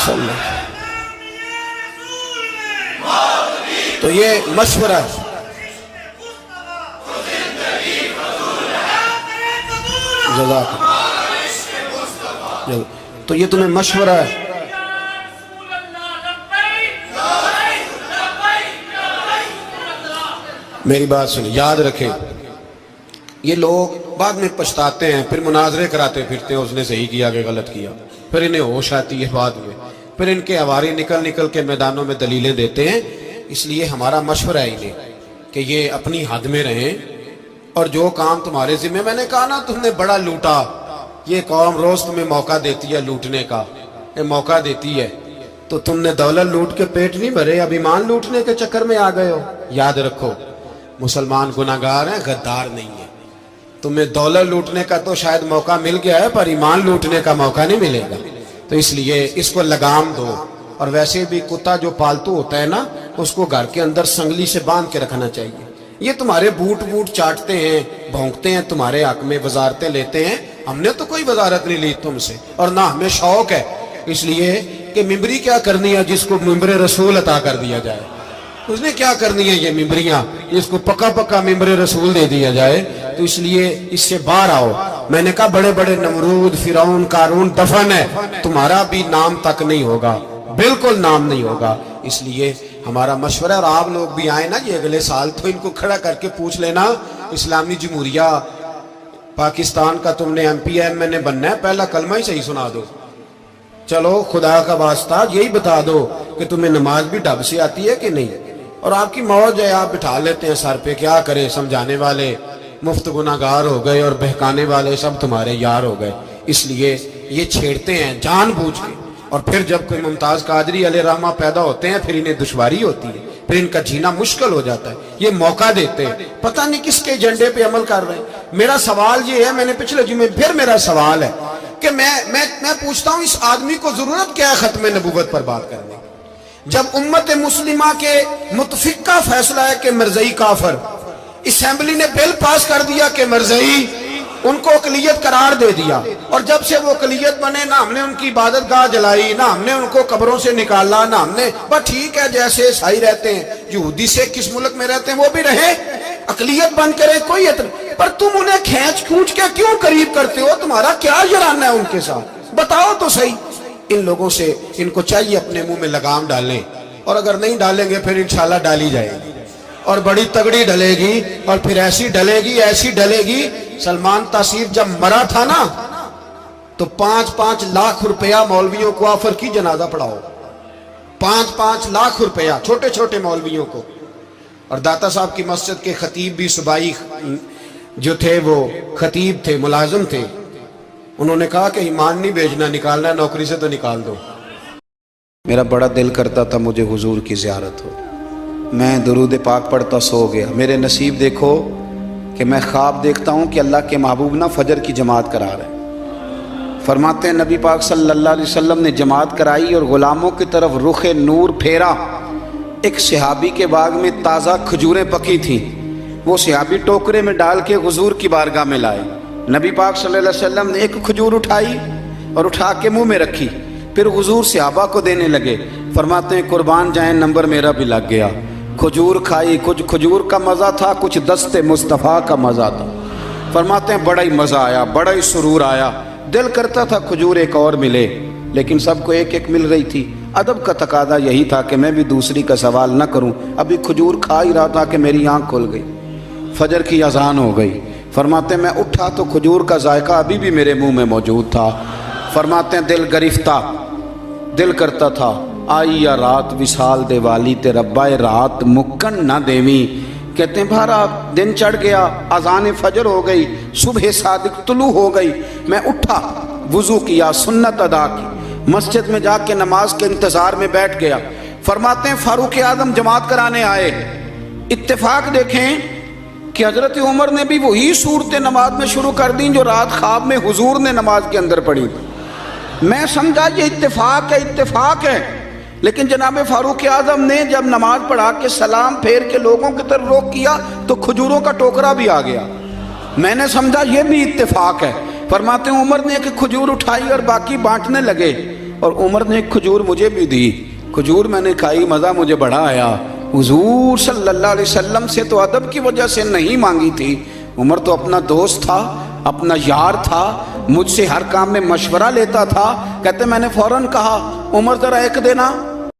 صلی اللہ۔ تو یہ مشورہ ہے، جزاک اللہ۔ تو یہ تمہیں مشورہ ہے، میری بات سنیں، یاد رکھیں، یہ لوگ بعد میں پچھتاتے ہیں، پھر مناظرے کراتے پھرتے ہیں، اس نے صحیح کیا کہ غلط کیا، پھر انہیں ہوش آتی ہے بعد میں، پھر ان کے ہواری نکل نکل کے میدانوں میں دلیلیں دیتے ہیں۔ اس لیے ہمارا مشورہ ہے انہیں کہ یہ اپنی حد میں رہیں، اور جو کام تمہارے ذمہ، میں نے کہا نا تم نے بڑا لوٹا، یہ قوم روز تمہیں موقع دیتی ہے لوٹنے کا، یہ موقع دیتی ہے، تو تم نے دولت لوٹ کے پیٹ نہیں بھرے، اب ایمان لوٹنے کے چکر میں آ گئے ہو۔ یاد رکھو، مسلمان گناہگار ہیں، غدار نہیں ہے۔ تمہیں دولت لوٹنے کا تو شاید موقع مل گیا ہے، پر ایمان لوٹنے کا موقع نہیں ملے گا، تو اس لیے اس کو لگام دو۔ اور ویسے بھی کتا جو پالتو ہوتا ہے نا، اس کو گھر کے اندر سنگلی سے باندھ کے رکھنا چاہیے۔ یہ تمہارے بوٹ چاٹتے ہیں، بھونکتے ہیں تمہارے حق میں، وزارتیں لیتے ہیں، ہم نے تو کوئی وزارت نہیں لی تم سے، اور نہ ہمیں شوق ہے، اس لیے کہ ممبری کیا کرنی ہے جس کو ممبر رسول عطا کر دیا جائے، اس نے کیا کرنی ہے یہ ممبریاں، اس کو پکا پکا ممبر رسول دے دیا جائے، تو اس لیے اس سے باہر آؤ۔ میں نے کہا بڑے بڑے نمرود، فرعون، قارون دفن ہے، تمہارا بھی نام تک نہیں ہوگا، بالکل نام نہیں ہوگا۔ اس لیے ہمارا مشورہ، اور آپ لوگ بھی آئیں نا یہ اگلے سال، تو ان کو کھڑا کر کے پوچھ لینا، اسلامی جمہوریہ پاکستان کا تم نے MPM نے بننا ہے، پہلا کلمہ ہی صحیح سنا دو، چلو خدا کا واسطہ یہی بتا دو کہ تمہیں نماز بھی ڈھب سے آتی ہے کہ نہیں، اور آپ کی موج ہے، آپ بٹھا لیتے ہیں سر پہ، کیا کرے، سمجھانے والے مفت گناہگار ہو گئے اور بہکانے والے سب تمہارے یار ہو گئے۔ اس لیے یہ چھیڑتے ہیں جان بوجھ کے، اور پھر جب کوئی ممتاز قادری علیہ رحمہ پیدا ہوتے ہیں، پھر انہیں دشواری ہوتی ہے، پھر ان کا جینا مشکل ہو جاتا ہے، یہ موقع دیتے ہیں، پتہ نہیں کس کے ایجنڈے پہ عمل کر رہے ہیں۔ میرا سوال یہ ہے، میں نے پچھلے جمعے پھر میرا سوال ہے کہ میں پوچھتا ہوں، اس آدمی کو ضرورت کیا ہے ختم نبوت پر بات کرنے؟ جب امت مسلمہ کے متفق کا فیصلہ ہے کہ مرزائی کافر، اسمبلی نے بل پاس کر دیا کہ مرزائی، ان کو اقلیت قرار دے دیا، اور جب سے وہ اقلیت بنے، نہ ہم نے ان کی عبادت گاہ جلائی، نہ ہم نے ان کو قبروں سے نکالا، نہ ہم نے، بس ٹھیک ہے جیسے عیسائی رہتے ہیں، یہودی سے کس ملک میں رہتے ہیں وہ بھی رہے، اقلیت بن کرے، کوئی اعتراض، پر تم انہیں کھینچ کھونچ کے کیوں قریب کرتے ہو؟ تمہارا کیا جرانہ ہے ان کے ساتھ؟ بتاؤ تو صحیح۔ ان لوگوں سے ان کو چاہیے اپنے منہ میں لگام ڈالیں، اور اگر نہیں ڈالیں گے پھر انشاءاللہ ڈالی جائے گی، اور بڑی تگڑی ڈلے گی، اور پھر ایسی ڈلے گی، ایسی ڈلے گی۔ سلمان تاثیر جب مرا تھا نا، تو 5-5 لاکھ روپیہ مولویوں کو آفر کی جنازہ پڑھاؤ، 5-5 لاکھ روپیہ چھوٹے چھوٹے مولویوں کو۔ اور داتا صاحب کی مسجد کے خطیب بھی صوبائی جو تھے، وہ خطیب تھے، ملازم تھے، انہوں نے کہا کہ ایمان نہیں بھیجنا، نکالنا ہے نوکری سے تو نکال دو۔ میرا بڑا دل کرتا تھا مجھے حضور کی زیارت ہو، میں درود پاک پڑھتا سو گیا۔ میرے نصیب دیکھو کہ میں خواب دیکھتا ہوں کہ اللہ کے محبوب نہ فجر کی جماعت کرا رہے ہیں۔ فرماتے ہیں نبی پاک صلی اللہ علیہ وسلم نے جماعت کرائی اور غلاموں کی طرف رخ نور پھیرا، ایک صحابی کے باغ میں تازہ کھجوریں پکی تھیں، وہ صحابی ٹوکرے میں ڈال کے حضور کی بارگاہ میں لائے۔ نبی پاک صلی اللہ علیہ وسلم نے ایک کھجور اٹھائی اور اٹھا کے منہ میں رکھی، پھر حضور صحابہ کو دینے لگے۔ فرماتے ہیں قربان جائیں نمبر میرا بھی لگ گیا، کھجور کھائی، کچھ کھجور کا مزہ تھا، کچھ دست مصطفیٰ کا مزہ تھا۔ فرماتے ہیں بڑا ہی مزہ آیا، بڑا ہی سرور آیا، دل کرتا تھا کھجور ایک اور ملے، لیکن سب کو ایک ایک مل رہی تھی۔ ادب کا تقاضا یہی تھا کہ میں بھی دوسری کا سوال نہ کروں، ابھی کھجور کھا ہی رہا تھا کہ میری آنکھ کھل گئی، فجر کی اذان ہو گئی۔ فرماتے ہیں میں اٹھا تو کھجور کا ذائقہ ابھی بھی میرے منہ میں موجود تھا۔ فرماتے ہیں دل گرفتہ، دل کرتا تھا آئی یا رات وصال دے والی تے ربا رات مکن نہ دیویں۔ کہتے ہیں بھارا دن چڑھ گیا، اذان فجر ہو گئی، صبح صادق طلوع ہو گئی، میں اٹھا، وضو کیا، سنت ادا کی، مسجد میں جا کے نماز کے انتظار میں بیٹھ گیا۔ فرماتے ہیں فاروق اعظم جماعت کرانے آئے، اتفاق دیکھیں کہ حضرت عمر نے بھی وہی صورت نماز میں شروع کر دیں جو رات خواب میں حضور نے نماز کے اندر پڑھی۔ میں سمجھا یہ اتفاق ہے، اتفاق ہے، لیکن جناب فاروق اعظم نے جب نماز پڑھا کے سلام پھیر کے لوگوں کی طرف رخ کیا تو کھجوروں کا ٹوکرا بھی آ گیا۔ میں نے سمجھا یہ بھی اتفاق ہے۔ فرماتے ہیں عمر نے ایک کھجور اٹھائی اور باقی بانٹنے لگے۔ اور عمر نے ایک کھجور مجھے بھی دی، کھجور میں نے کھائی، مزہ مجھے بڑا آیا۔ حضور صلی اللہ علیہ وسلم سے تو ادب کی وجہ سے نہیں مانگی تھی، عمر تو اپنا دوست تھا، اپنا یار تھا، مجھ سے ہر کام میں مشورہ لیتا تھا۔ کہتے میں نے فوراً کہا عمر ذرا ایک دینا،